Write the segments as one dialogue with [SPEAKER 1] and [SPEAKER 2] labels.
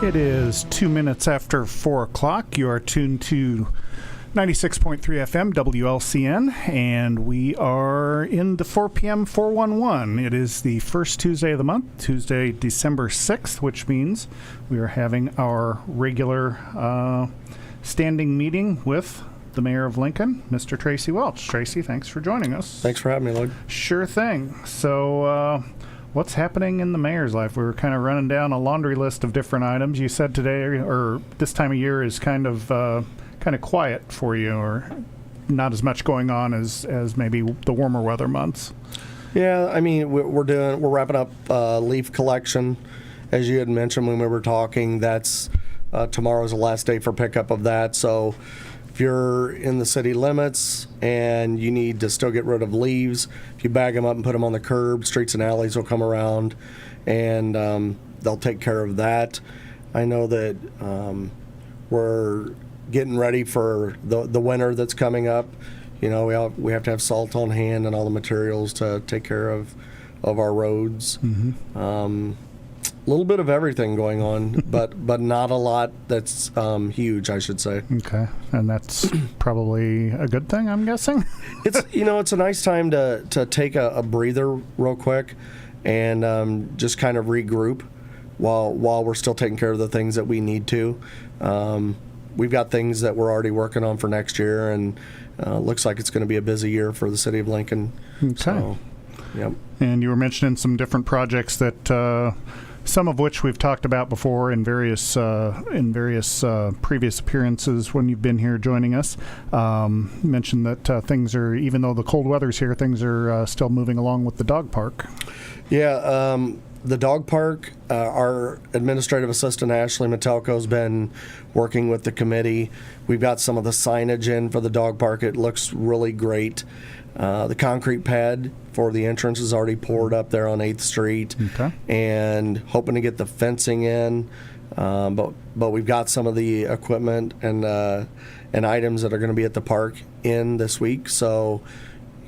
[SPEAKER 1] It is 2 minutes after 4 o'clock. You are tuned to 96.3 FM, WLCN, and we are in the 4 p.m. 411. It is the first Tuesday of the month, Tuesday, December 6th, which means we are having our regular standing meeting with the Mayor of Lincoln, Mr. Tracy Welch. Tracy, thanks for joining us.
[SPEAKER 2] Thanks for having me, Lloyd.
[SPEAKER 1] Sure thing. So, what's happening in the mayor's life? We were kind of running down a laundry list of different items. You said today, or this time of year, is kind of quiet for you, or not as much going on as maybe the warmer weather months. Yeah,
[SPEAKER 2] I mean, we're wrapping up leaf collection, as you had mentioned when we were talking. That's tomorrow's the last day for pickup of that. So if you're in the city limits and you need to still get rid of leaves, if you bag them up and put them on the curb, streets and alleys will come around and they'll take care of that. I know that we're getting ready for the winter that's coming up. You know, we have to have salt on hand and all the materials to take care of our roads. Mm-hmm. A little bit of everything going on, but not a lot that's huge, I should say.
[SPEAKER 1] Okay, and that's probably a good thing, I'm guessing.
[SPEAKER 2] It's a nice time to take a breather real quick and just kind of regroup while we're still taking care of the things that we need to. We've got things that we're already working on for next year, and looks like it's going to be a busy year for the city of Lincoln.
[SPEAKER 1] Okay.
[SPEAKER 2] So, yep.
[SPEAKER 1] And you were mentioning some different projects that. Some of which we've talked about before in various previous appearances when you've been here joining us. Mentioned that things are, even though the cold weather's here, things are still moving along with the dog park.
[SPEAKER 2] Yeah, the dog park, our administrative assistant, Ashley Metelko, has been working with the committee. We've got some of the signage in for the dog park. It looks really great. The concrete pad for the entrance is already poured up there on 8th Street.
[SPEAKER 1] Okay.
[SPEAKER 2] And hoping to get the fencing in. But we've got some of the equipment and items that are going to be at the park in this week. So,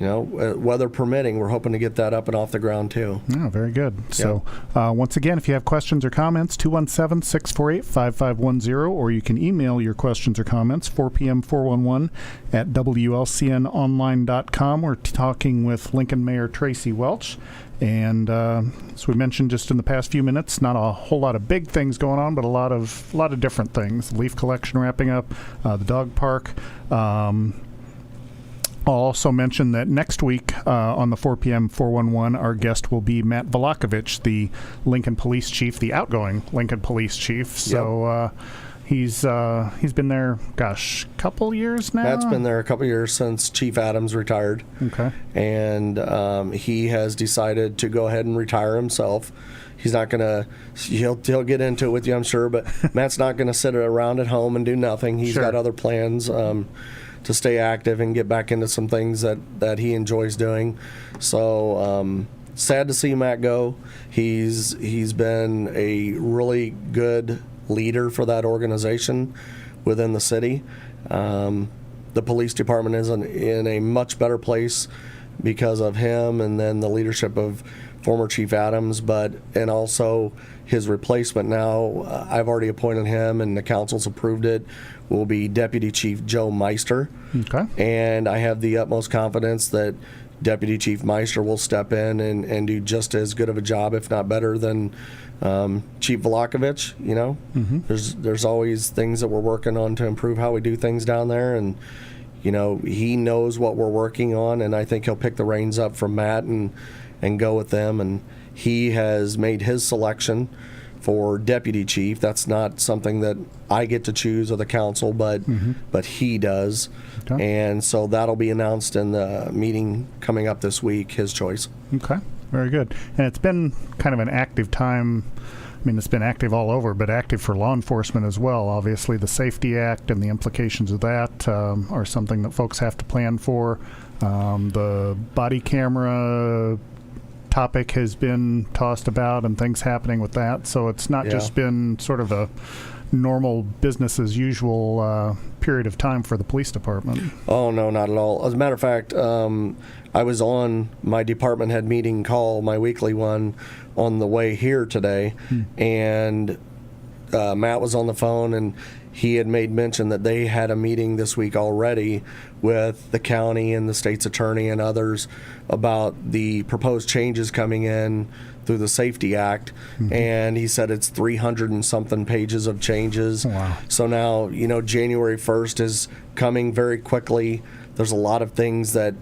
[SPEAKER 2] weather permitting, we're hoping to get that up and off the ground too.
[SPEAKER 1] Oh, very good. Yep. So once again, if you have questions or comments, 217-648-5510, or you can email your questions or comments, 4pm411 at WLCNonline.com. We're talking with Lincoln Mayor Tracy Welch. And as we mentioned just in the past few minutes, not a whole lot of big things going on, but a lot of different things. Leaf collection wrapping up, the dog park. I'll also mention that next week on the 4 p.m. 411, our guest will be Matt Velakovich, the Lincoln Police Chief, the outgoing Lincoln Police Chief. So he's been there, a couple years now?
[SPEAKER 2] Matt's been there a couple years since Chief Adams retired.
[SPEAKER 1] Okay.
[SPEAKER 2] And he has decided to go ahead and retire himself. He's not going to, he'll get into it with you, I'm sure, but Matt's not going to sit around at home and do nothing. He's got other plans to stay active and get back into some things that he enjoys doing. So sad to see Matt go. He's been a really good leader for that organization within the city. The police department is in a much better place because of him and then the leadership of former Chief Adams, and also his replacement now. I've already appointed him and the council's approved it, will be Deputy Chief Joe Meister.
[SPEAKER 1] Okay.
[SPEAKER 2] And I have the utmost confidence that Deputy Chief Meister will step in and do just as good of a job, if not better, than Chief Velakovich.
[SPEAKER 1] Mm-hmm.
[SPEAKER 2] There's always things that we're working on to improve how we do things down there, and he knows what we're working on, and I think he'll pick the reins up from Matt and go with them. And he has made his selection for deputy chief. That's not something that I get to choose or the council, but he does. Okay. And so that'll be announced in the meeting coming up this week, his choice.
[SPEAKER 1] Okay, very good. And it's been kind of an active time. I mean, it's been active all over, but active for law enforcement as well. Obviously, the Safety Act and the implications of that are something that folks have to plan for. The body camera topic has been tossed about and things happening with that. So it's not just been sort of a normal business as usual period of time for the police department.
[SPEAKER 2] Oh, no, not at all. As a matter of fact, I was on my department head meeting call, my weekly one, on the way here today, and Matt was on the phone, and he had made mention that they had a meeting this week already with the county and the state's attorney and others about the proposed changes coming in through the Safety Act. And he said it's 300 and something pages of changes.
[SPEAKER 1] Wow.
[SPEAKER 2] So now, January 1st is coming very quickly. There's a lot of things that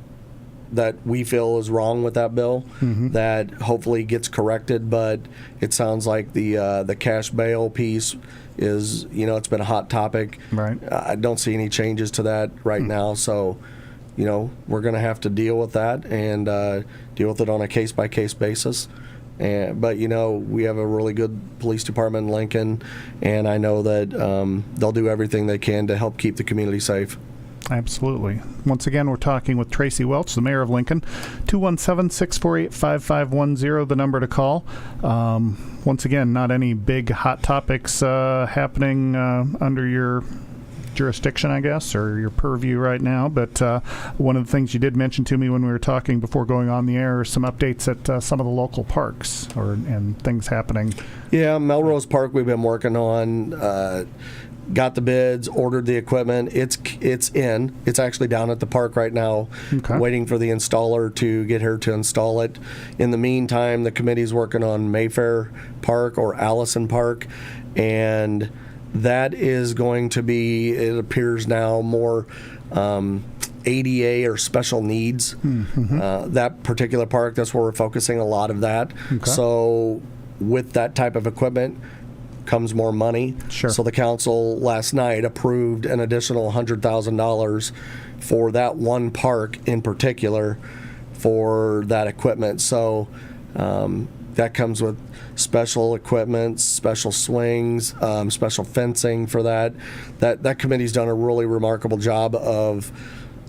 [SPEAKER 2] we feel is wrong with that bill that hopefully gets corrected, but it sounds like the cash bail piece is, it's been a hot topic.
[SPEAKER 1] Right.
[SPEAKER 2] I don't see any changes to that right now, so we're going to have to deal with that and deal with it on a case-by-case basis. But we have a really good police department in Lincoln, and I know that they'll do everything they can to help keep the community safe.
[SPEAKER 1] Absolutely. Once again, we're talking with Tracy Welch, the mayor of Lincoln. 217-648-5510, the number to call. Once again, not any big hot topics happening under your jurisdiction, I guess, or your purview right now. But one of the things you did mention to me when we were talking before going on the air are some updates at some of the local parks and things happening.
[SPEAKER 2] Yeah, Melrose Park we've been working on. Got the bids, ordered the equipment. It's in. It's actually down at the park right now, waiting for the installer to get here to install it. In the meantime, the committee's working on Mayfair Park or Allison Park, and that is going to be, it appears now, more ADA or special needs. That particular park, that's where we're focusing a lot of that. So with that type of equipment comes more money.
[SPEAKER 1] Sure.
[SPEAKER 2] So the council last night approved an additional $100,000 for that one park in particular for that equipment. So that comes with special equipment, special swings, special fencing for that. That committee's done a really remarkable job of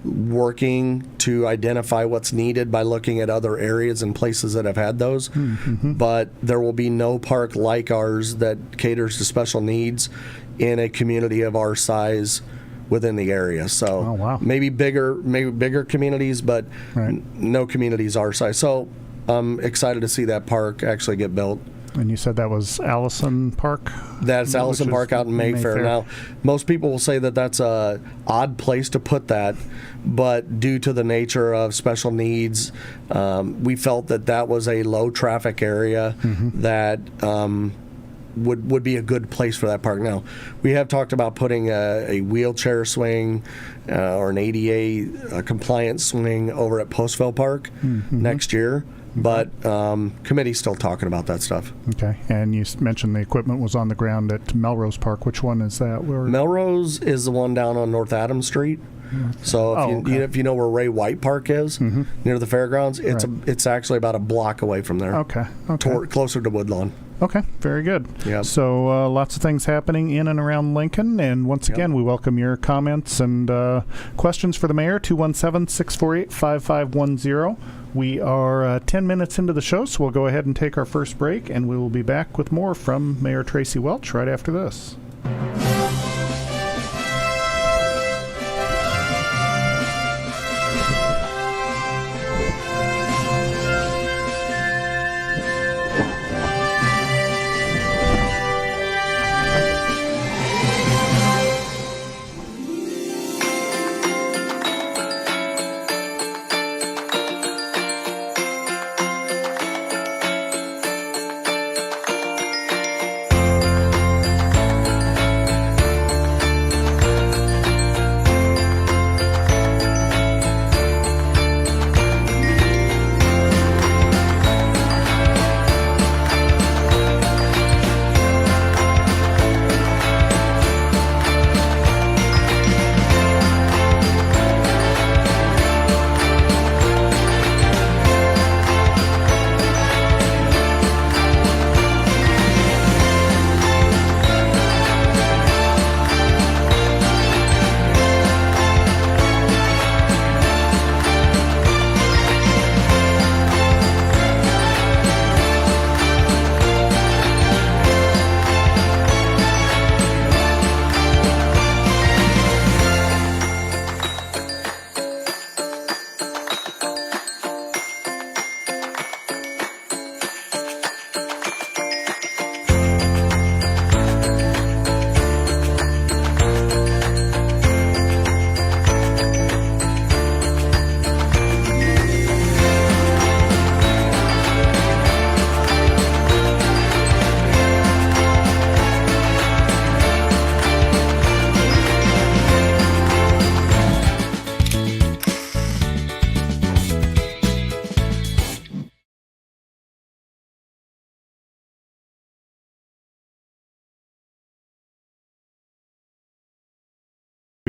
[SPEAKER 2] working to identify what's needed by looking at other areas and places that have had those. But there will be no park like ours that caters to special needs in a community of our size within the area. So maybe bigger communities, but no communities our size. So I'm excited to see that park actually get built.
[SPEAKER 1] And you said that was Allison Park?
[SPEAKER 2] That's Allison Park out in Mayfair. Now, most people will say that that's a odd place to put that, but due to the nature of special needs, we felt that was a low traffic area that would be a good place for that park. Now, we have talked about putting a wheelchair swing or an ADA compliant swing over at Postville Park next year. But committee's still talking about that stuff. Okay.
[SPEAKER 1] And you mentioned the equipment was on the ground at Melrose Park. Which one is that?
[SPEAKER 2] Melrose is the one down on North Adams Street. So if you know where Ray White Park is, near the fairgrounds, it's actually about a block away from there.
[SPEAKER 1] Okay.
[SPEAKER 2] Closer to Woodlawn.
[SPEAKER 1] Okay, very good.
[SPEAKER 2] Yep.
[SPEAKER 1] So lots of things happening in and around Lincoln. And once again, we welcome your comments and questions for the mayor, 217-648-5510. We are 10 minutes into the show, so we'll go ahead and take our first break, and we will be back with more from Mayor Tracy Welch right after this.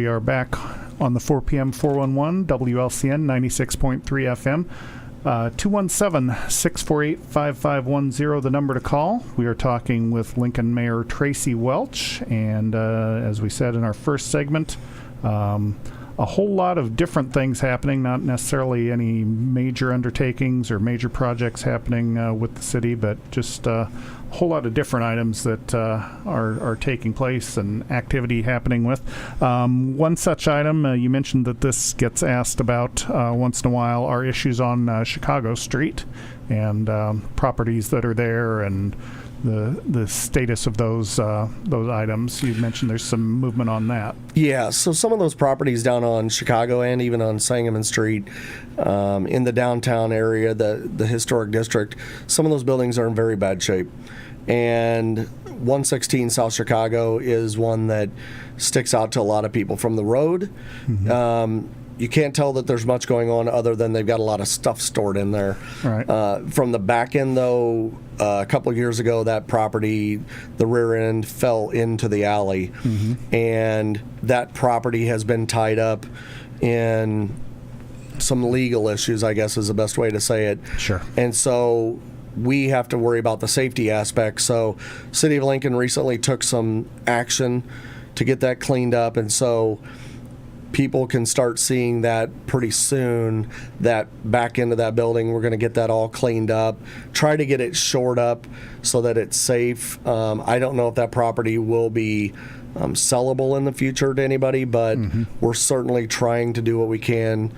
[SPEAKER 1] We are back on the 4 p.m. 411 WLCN 96.3 FM. 217-648-5510, the number to call. We are talking with Lincoln Mayor Tracy Welch, and as we said in our first segment, a whole lot of different things happening, not necessarily any major undertakings or major projects happening with the city, but just a whole lot of different items that are taking place and activity happening with. One such item, you mentioned that this gets asked about once in a while, are issues on Chicago Street and properties that are there and the status of those items. You mentioned there's some movement on that.
[SPEAKER 2] Yeah, so some of those properties down on Chicago and even on Sangamon Street in the downtown area, the historic district, some of those buildings are in very bad shape. And 116 South Chicago is one that sticks out to a lot of people from the road. Mm-hmm. You can't tell that there's much going on other than they've got a lot of stuff stored in there. Right. From the back end, though, a couple of years ago, that property, the rear end, fell into the alley. Mm-hmm. And that property has been tied up in some legal issues, I guess is the best way to say it.
[SPEAKER 1] Sure.
[SPEAKER 2] And so we have to worry about the safety aspect. So City of Lincoln recently took some action to get that cleaned up. And so people can start seeing that pretty soon, that back into that building. We're going to get that all cleaned up, try to get it shored up so that it's safe. I don't know if that property will be sellable in the future to anybody, but mm-hmm. we're certainly trying to do what we can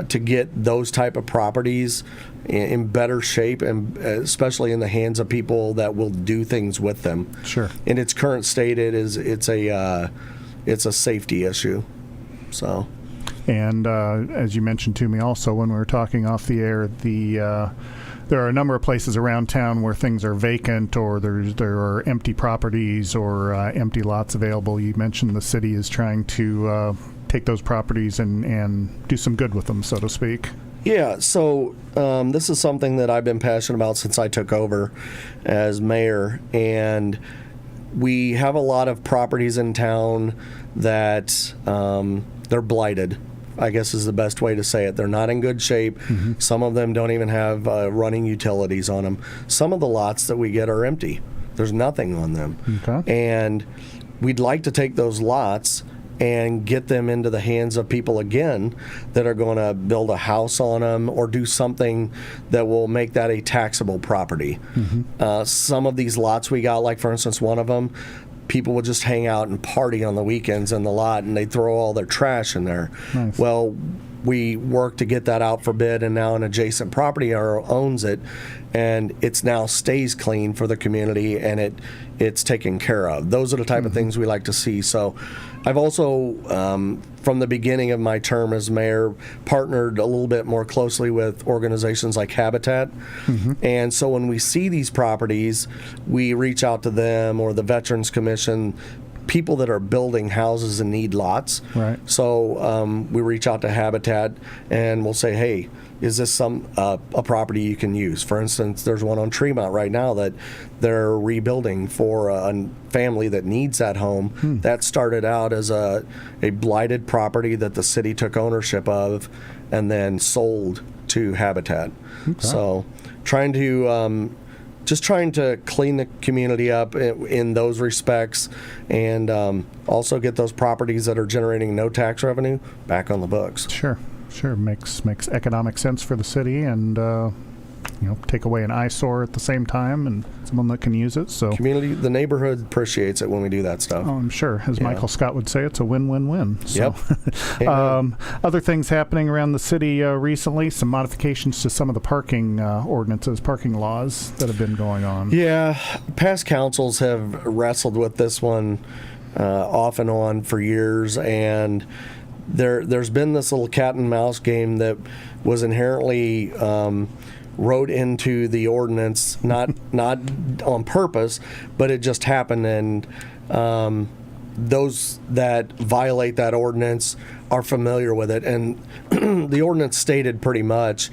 [SPEAKER 2] to get those type of properties in better shape, and especially in the hands of people that will do things with them.
[SPEAKER 1] Sure.
[SPEAKER 2] In its current state, it's a safety issue. So,
[SPEAKER 1] and as you mentioned to me also when we were talking off the air, there are a number of places around town where things are vacant or there are empty properties or empty lots available. You mentioned the city is trying to take those properties and do some good with them, so to speak.
[SPEAKER 2] Yeah, so this is something that I've been passionate about since I took over as mayor, and we have a lot of properties in town that they're blighted, I guess is the best way to say it. They're not in good shape. Mm-hmm. Some of them don't even have running utilities on them. Some of the lots that we get are empty. There's nothing on them. Okay. And we'd like to take those lots and get them into the hands of people again that are going to build a house on them or do something that will make that a taxable property. Mm-hmm. Some of these lots we got, like for instance, one of them, people would just hang out and party on the weekends in the lot, and they'd throw all their trash in there. Nice. Well, we worked to get that out for bid, and now an adjacent property owner owns it, and it's now stays clean for the community, and it's taken care of. Those are the type mm-hmm. of things we like to see. So I've also, from the beginning of my term as mayor, partnered a little bit more closely with organizations like Habitat. Mm-hmm. And so when we see these properties, we reach out to them or the Veterans Commission, people that are building houses and need lots. Right. So we reach out to Habitat and we'll say, hey, is this a property you can use? For instance, there's one on Tremont right now that they're rebuilding for a family that needs that home. That started out as a blighted property that the city took ownership of and then sold to Habitat. Okay. So trying to clean the community up in those respects, and also get those properties that are generating no tax revenue back on the books.
[SPEAKER 1] Sure. Makes economic sense for the city, and take away an eyesore at the same time, and someone that can use it. So
[SPEAKER 2] community, the neighborhood appreciates it when we do that stuff.
[SPEAKER 1] Oh, I'm sure. As Michael Scott would say, it's a win-win-win.
[SPEAKER 2] So.
[SPEAKER 1] Yep. Other things happening around the city recently, some modifications to some of the parking ordinances, parking laws that have been going on.
[SPEAKER 2] Yeah, past councils have wrestled with this one off and on for years, and there's been this little cat and mouse game that was inherently wrote into the ordinance, not on purpose, but it just happened, and those that violate that ordinance are familiar with it. And the ordinance stated pretty much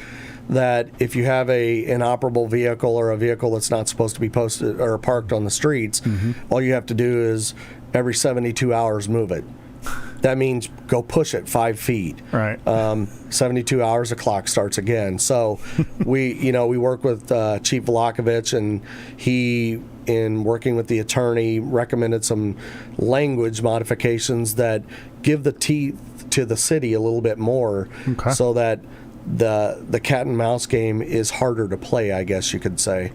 [SPEAKER 2] that if you have a inoperable vehicle or a vehicle that's not supposed to be posted or parked on the streets, mm-hmm. all you have to do is every 72 hours move it. that means go push it 5 feet.
[SPEAKER 1] Right.
[SPEAKER 2] 72 hours, the clock starts again. So we work with Chief Vlakovich, and he, in working with the attorney, recommended some language modifications that give the teeth to the city a little bit more, so that the cat and mouse game is harder to play, I guess you could say.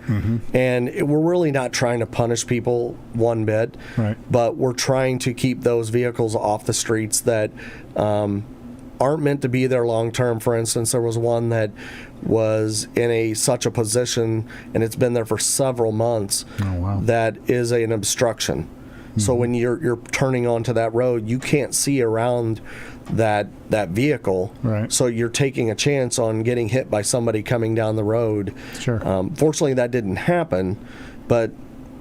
[SPEAKER 2] And we're really not trying to punish people one bit,
[SPEAKER 1] right,
[SPEAKER 2] but we're trying to keep those vehicles off the streets that aren't meant to be there long term. For instance, there was one that was in such a position, and it's been there for several months, that is an obstruction. So when you're turning onto that road, you can't see around that vehicle.
[SPEAKER 1] Right.
[SPEAKER 2] So you're taking a chance on getting hit by somebody coming down the road.
[SPEAKER 1] Sure.
[SPEAKER 2] Fortunately, that didn't happen, but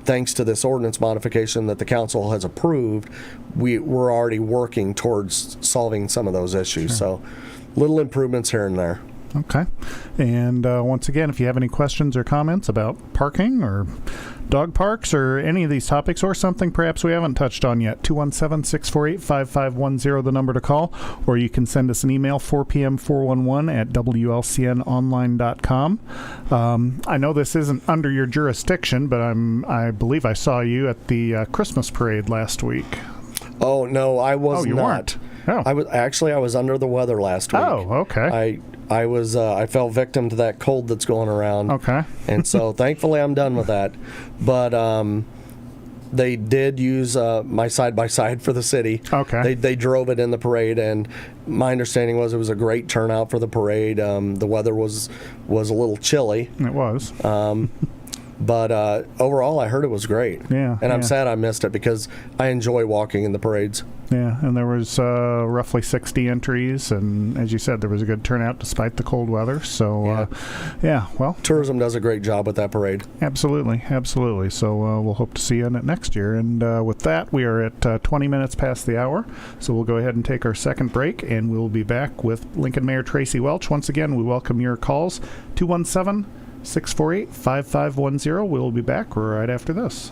[SPEAKER 2] thanks to this ordinance modification that the council has approved, we're already working towards solving some of those issues. So little improvements here and there.
[SPEAKER 1] Okay. And once again, if you have any questions or comments about parking or dog parks or any of these topics, or something perhaps we haven't touched on yet, 217-648-5510, the number to call, or you can send us an email, 4pm411@wlcnonline.com. I know this isn't under your jurisdiction, but I believe I saw you at the Christmas parade last week.
[SPEAKER 2] Oh, no, I was
[SPEAKER 1] you
[SPEAKER 2] not.
[SPEAKER 1] Weren't? Oh.
[SPEAKER 2] I was under the weather last week.
[SPEAKER 1] Oh, okay.
[SPEAKER 2] I fell victim to that cold that's going around.
[SPEAKER 1] Okay.
[SPEAKER 2] And so thankfully I'm done with that. But they did use my side-by-side for the city.
[SPEAKER 1] Okay.
[SPEAKER 2] They drove it in the parade, and my understanding was it was a great turnout for the parade. The weather was a little chilly.
[SPEAKER 1] It was.
[SPEAKER 2] But overall, I heard it was great.
[SPEAKER 1] Yeah.
[SPEAKER 2] And I'm sad I missed it, because I enjoy walking in the parades.
[SPEAKER 1] Yeah, and there was roughly 60 entries, and as you said, there was a good turnout despite the cold weather. So, well.
[SPEAKER 2] Tourism does a great job with that parade.
[SPEAKER 1] Absolutely. So we'll hope to see you in it next year. And with that, we are at 20 minutes past the hour, so we'll go ahead and take our second break, and we'll be back with Lincoln Mayor Tracy Welch. Once again, we welcome your calls, 217-648-5510. We'll be back right after this.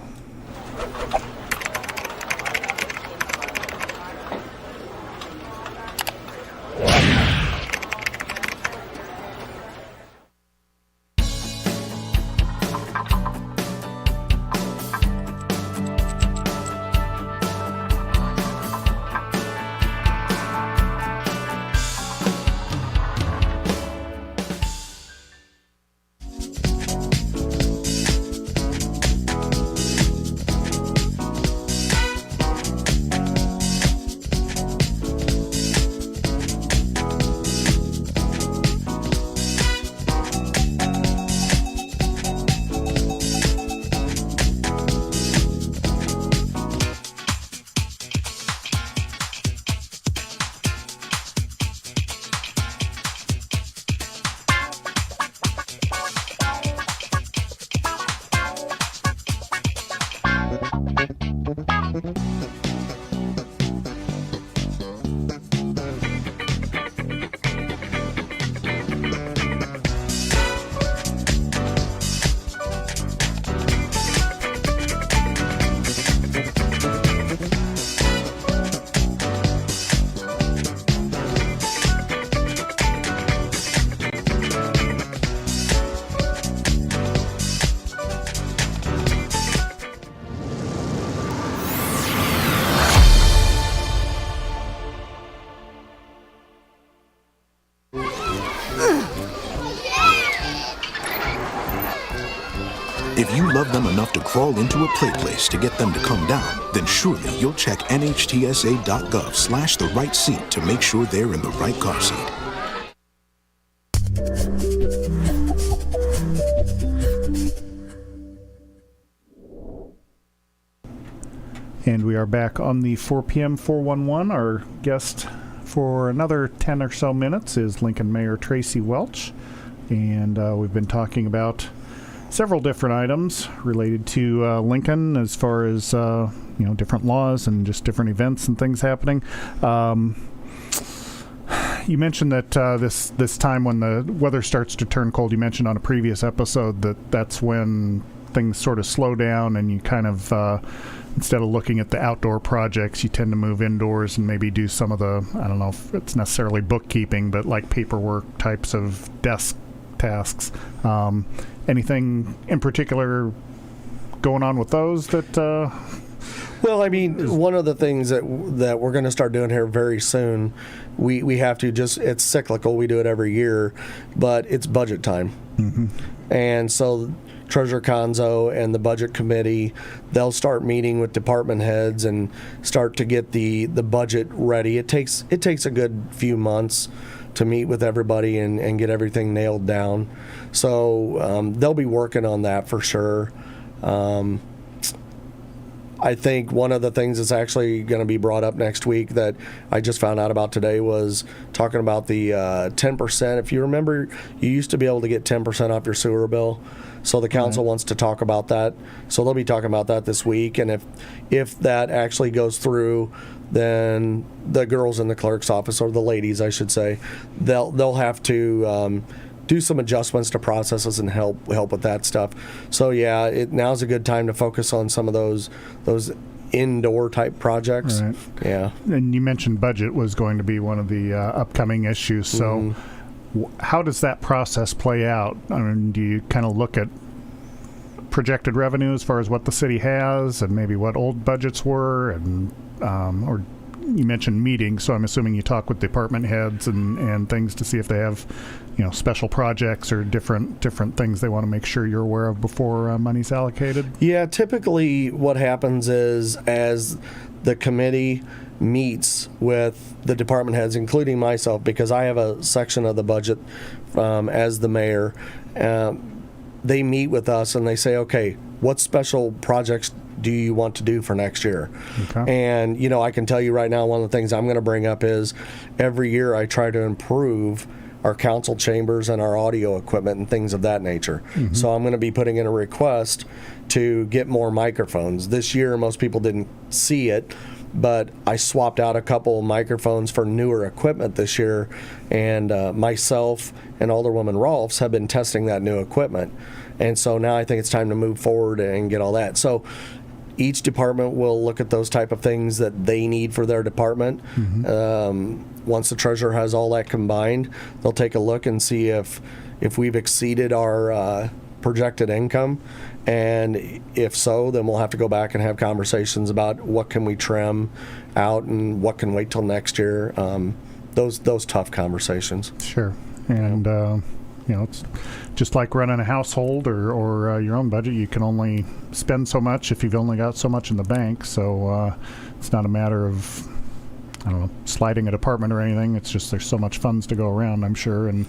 [SPEAKER 3] If you love them enough to crawl into a play place to get them to come down, then surely you'll check nhtsa.gov/the right seat to make sure they're in the right car seat.
[SPEAKER 1] And we are back on the 4 p.m. 411. Our guest for another 10 or so minutes is Lincoln Mayor Tracy Welch. And we've been talking about several different items related to Lincoln, as far as different laws and just different events and things happening. You mentioned that this time when the weather starts to turn cold, you mentioned on a previous episode that's when things sort of slow down and you kind of instead of looking at the outdoor projects, you tend to move indoors and maybe do some of the, I don't know if it's necessarily bookkeeping, but like paperwork types of desk tasks. Anything in particular going on with those that
[SPEAKER 2] Well, I mean, one of the things that we're going to start doing here very soon, we have to just, it's cyclical, we do it every year, but it's budget time. And so Treasurer Conzo and the budget committee, they'll start meeting with department heads and start to get the budget ready. It takes a good few months to meet with everybody and get everything nailed down. So they'll be working on that for sure. I think one of the things that's actually going to be brought up next week that I just found out about today was talking about the 10%. If you remember, you used to be able to get 10% off your sewer bill. So the council wants to talk about that. So they'll be talking about that this week. And if that actually goes through, then the girls in the clerk's office, or the ladies, I should say, they'll have to do some adjustments to processes and help with that stuff. So yeah, now's a good time to focus on some of those indoor type projects.
[SPEAKER 1] Right.
[SPEAKER 2] Yeah.
[SPEAKER 1] And you mentioned budget was going to be one of the upcoming issues. So how does that process play out? I mean, do you kind of look at projected revenue as far as what the city has and maybe what old budgets were, and or you mentioned meetings, so I'm assuming you talk with department heads and things to see if they have, special projects or different things they want to make sure you're aware of before money's allocated?
[SPEAKER 2] Yeah, typically what happens is as the committee meets with the department heads, including myself, because I have a section of the budget as the mayor, they meet with us and they say, okay, what special projects do you want to do for next year? Okay. And, I can tell you right now, one of the things I'm going to bring up is every year I try to improve our council chambers and our audio equipment and things of that nature. So I'm going to be putting in a request to get more microphones. This year, most people didn't see it, but I swapped out a couple of microphones for newer equipment this year, and myself and Alderwoman Rolfs have been testing that new equipment. And so now I think it's time to move forward and get all that. So each department will look at those type of things that they need for their department. Once the treasurer has all that combined, they'll take a look and see if we've exceeded our projected income. And if so, then we'll have to go back and have conversations about what can we trim out and what can wait till next year. Those tough conversations.
[SPEAKER 1] Sure. And it's just like running a household or your own budget. You can only spend so much if you've only got so much in the bank. So it's not a matter of, sliding a department or anything. It's just there's so much funds to go around, I'm sure. And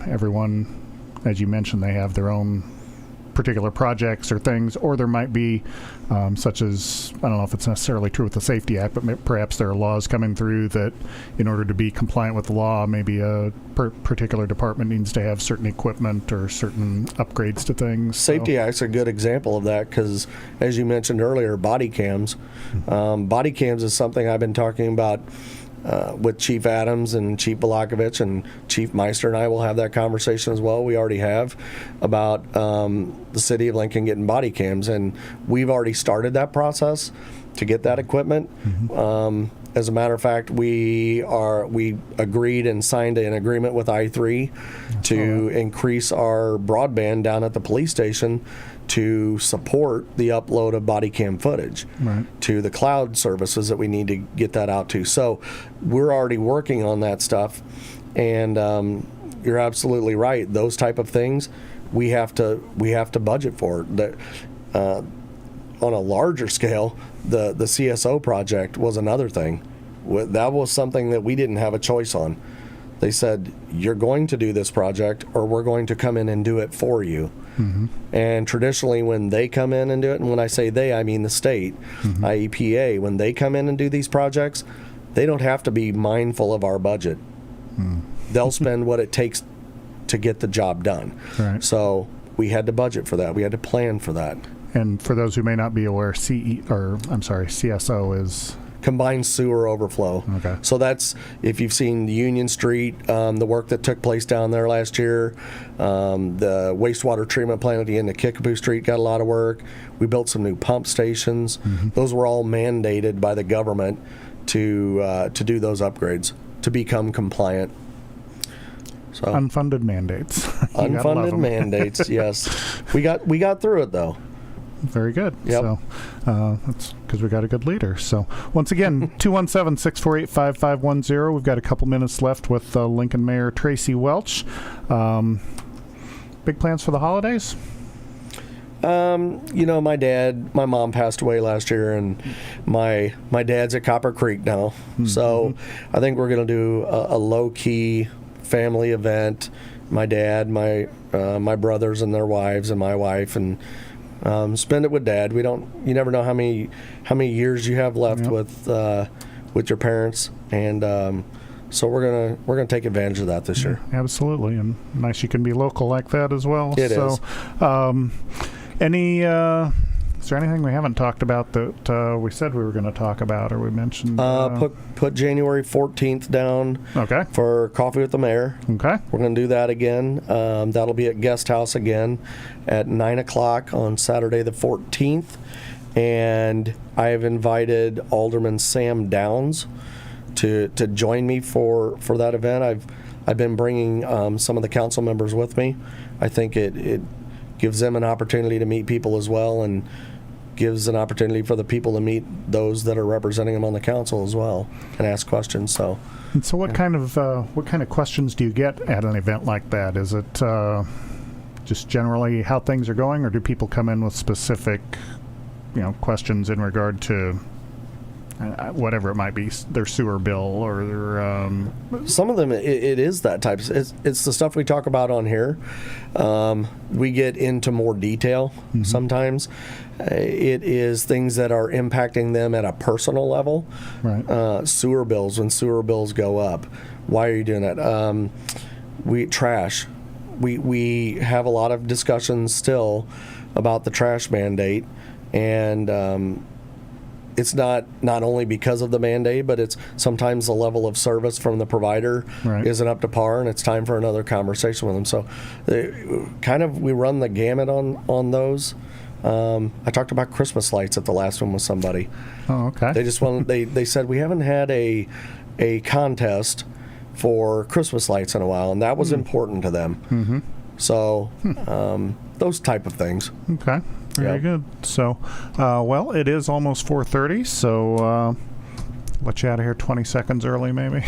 [SPEAKER 1] everyone, as you mentioned, they have their own particular projects or things, or there might be such as, I don't know if it's necessarily true with the Safety Act, but perhaps there are laws coming through that in order to be compliant with the law, maybe a particular department needs to have certain equipment or certain upgrades to things.
[SPEAKER 2] Safety Act's a good example of that because, as you mentioned earlier, body cams. Body cams is something I've been talking about with Chief Adams and Chief Balakovich, and Chief Meister and I will have that conversation as well. We already have about the city of Lincoln getting body cams, and we've already started that process to get that equipment. As a matter of fact, we agreed and signed an agreement with I3 to increase our broadband down at the police station to support the upload of body cam footage to the cloud services that we need to get that out to. So we're already working on that stuff, and you're absolutely right. Those type of things we have to budget for. On a larger scale, the CSO project was another thing. That was something that we didn't have a choice on. They said, you're going to do this project or we're going to come in and do it for you. And traditionally when they come in and do it, and when I say they, I mean the state, IEPA, when they come in and do these projects, they don't have to be mindful of our budget. They'll spend what it takes to get the job done. So we had to budget for that. We had to plan for that.
[SPEAKER 1] And for those who may not be aware, CSO is
[SPEAKER 2] combined sewer overflow.
[SPEAKER 1] Okay.
[SPEAKER 2] So that's, if you've seen Union Street, the work that took place down there last year, the wastewater treatment plant at the end of Kickapoo Street got a lot of work. We built some new pump stations. Those were all mandated by the government to do those upgrades, to become compliant. So
[SPEAKER 1] Unfunded mandates. You gotta love
[SPEAKER 2] unfunded
[SPEAKER 1] 'em.
[SPEAKER 2] mandates, yes. We got through it though.
[SPEAKER 1] Very good.
[SPEAKER 2] Yep.
[SPEAKER 1] So that's because we got a good leader. So once again, 217-648-5510. We've got a couple minutes left with Lincoln Mayor Tracy Welch. Big plans for the holidays?
[SPEAKER 2] My mom passed away last year, and my dad's at Copper Creek now. So I think we're going to do a low-key family event. My dad, my brothers and their wives, and my wife, and spend it with Dad. You never know how many years you have left with your parents, and so we're gonna take advantage of that this year.
[SPEAKER 1] Absolutely, and nice you can be local like that as well.
[SPEAKER 2] It is.
[SPEAKER 1] Is there anything we haven't talked about that we said we were going to talk about, or we mentioned?
[SPEAKER 2] Put January 14th down.
[SPEAKER 1] Okay.
[SPEAKER 2] For Coffee with the Mayor.
[SPEAKER 1] Okay.
[SPEAKER 2] We're going to do that again. That'll be at Guest House again at 9 o'clock on Saturday the 14th. And I have invited Alderman Sam Downs to join me for that event. I've been bringing some of the council members with me. I think it gives them an opportunity to meet people as well, and gives an opportunity for the people to meet those that are representing them on the council as well, and ask questions. So
[SPEAKER 1] what kind of questions do you get at an event like that? Is it just generally how things are going, or do people come in with specific, questions in regard to whatever it might be, their sewer bill or their
[SPEAKER 2] some of them it is that type. It's the stuff we talk about on here. We get into more detail sometimes. It is things that are impacting them at a personal level.
[SPEAKER 1] Right.
[SPEAKER 2] Sewer bills, when sewer bills go up, why are you doing that? Trash. We have a lot of discussions still about the trash mandate, and it's not only because of the mandate, but it's sometimes the level of service from the provider isn't up to par, and it's time for another conversation with them. So we run the gamut on those. I talked about Christmas lights at the last one with somebody.
[SPEAKER 1] Oh, okay.
[SPEAKER 2] They said we haven't had a contest for Christmas lights in a while, and that was important to them. Mm-hmm. So those type of things.
[SPEAKER 1] Okay. Very good. So, it is almost 4:30, so let you out of here 20 seconds early, maybe.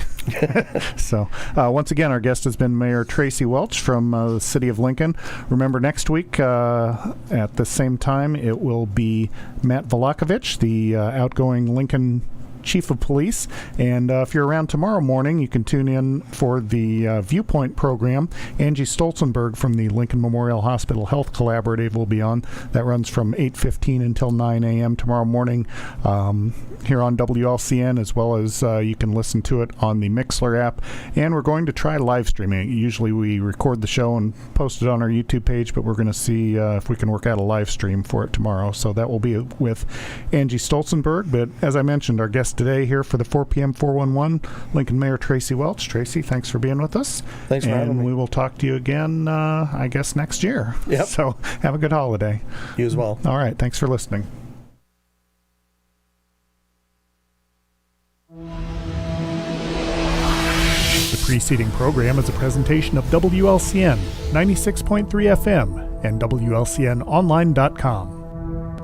[SPEAKER 1] So, once again, our guest has been Mayor Tracy Welch from the city of Lincoln. Remember, next week at the same time, it will be Matt Volakovich, the outgoing Lincoln Chief of Police. And if you're around tomorrow morning, you can tune in for the Viewpoint program. Angie Stolzenberg from the Lincoln Memorial Hospital Health Collaborative will be on. That runs from 8:15 until 9 a.m. tomorrow morning here on WLCN, as well as you can listen to it on the Mixler app. And we're going to try live streaming. Usually we record the show and post it on our YouTube page, but we're going to see if we can work out a live stream for it tomorrow. So that will be with Angie Stolzenberg. But as I mentioned, our guest today here for the 4 p.m. 411, Lincoln Mayor Tracy Welch. Tracy, thanks for being with us.
[SPEAKER 2] Thanks for having me.
[SPEAKER 1] And we will talk to you again, I guess, next year.
[SPEAKER 2] Yep.
[SPEAKER 1] So have a good holiday.
[SPEAKER 2] You as well.
[SPEAKER 1] All right. Thanks for listening. The preceding program is a presentation of WLCN 96.3 FM and WLCNonline.com.